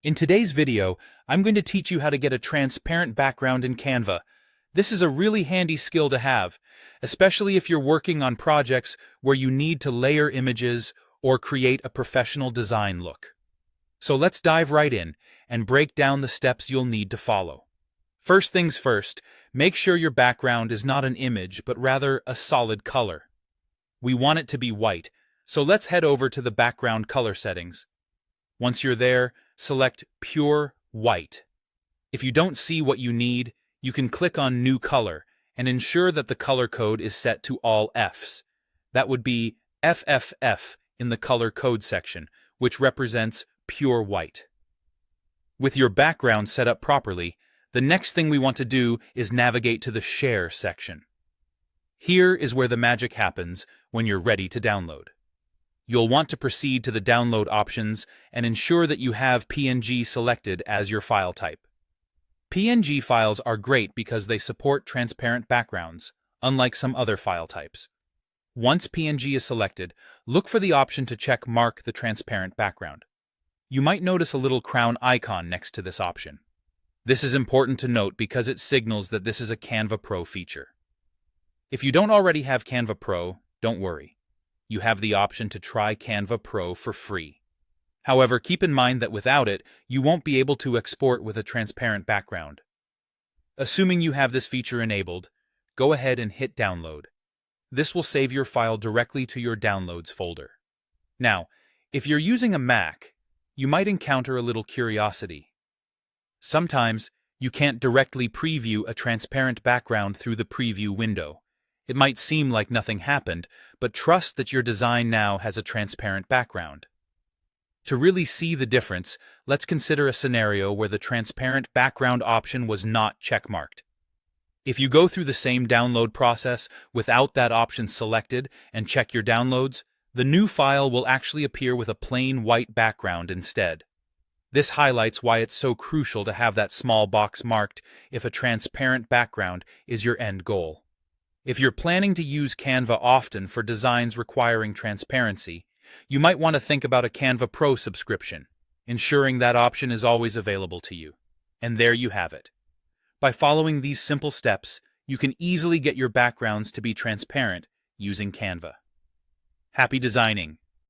In today's video, I'm going to teach you how to get a transparent background in Canva. This is a really handy skill to have, especially if you're working on projects where you need to layer images or create a professional design look. So let's dive right in and break down the steps you'll need to follow. First things first, make sure your background is not an image but rather a solid color. We want it to be white, so let's head over to the background color settings. Once you're there, select Pure White. If you don't see what you need, you can click on New Color and ensure that the color code is set to all Fs. That would be FFF in the color code section, which represents pure white. With your background set up properly, the next thing we want to do is navigate to the Share section. Here is where the magic happens when you're ready to download. You'll want to proceed to the download options and ensure that you have PNG selected as your file type. PNG files are great because they support transparent backgrounds, unlike some other file types. Once PNG is selected, look for the option to check mark the transparent background. You might notice a little crown icon next to this option. This is important to note because it signals that this is a Canva Pro feature. If you don't already have Canva Pro, don't worry. You have the option to try Canva Pro for free. However, keep in mind that without it, you won't be able to export with a transparent background. Assuming you have this feature enabled, go ahead and hit download. This will save your file directly to your downloads folder. Now, if you're using a Mac, you might encounter a little curiosity. Sometimes, you can't directly preview a transparent background through the preview window. It might seem like nothing happened, but trust that your design now has a transparent background. To really see the difference, let's consider a scenario where the transparent background option was not checkmarked. If you go through the same download process without that option selected and check your downloads, the new file will actually appear with a plain white background instead. This highlights why it's so crucial to have that small box marked if a transparent background is your end goal. If you're planning to use Canva often for designs requiring transparency, you might want to think about a Canva Pro subscription, ensuring that option is always available to you. And there you have it. By following these simple steps, you can easily get your backgrounds to be transparent using Canva. Happy designing!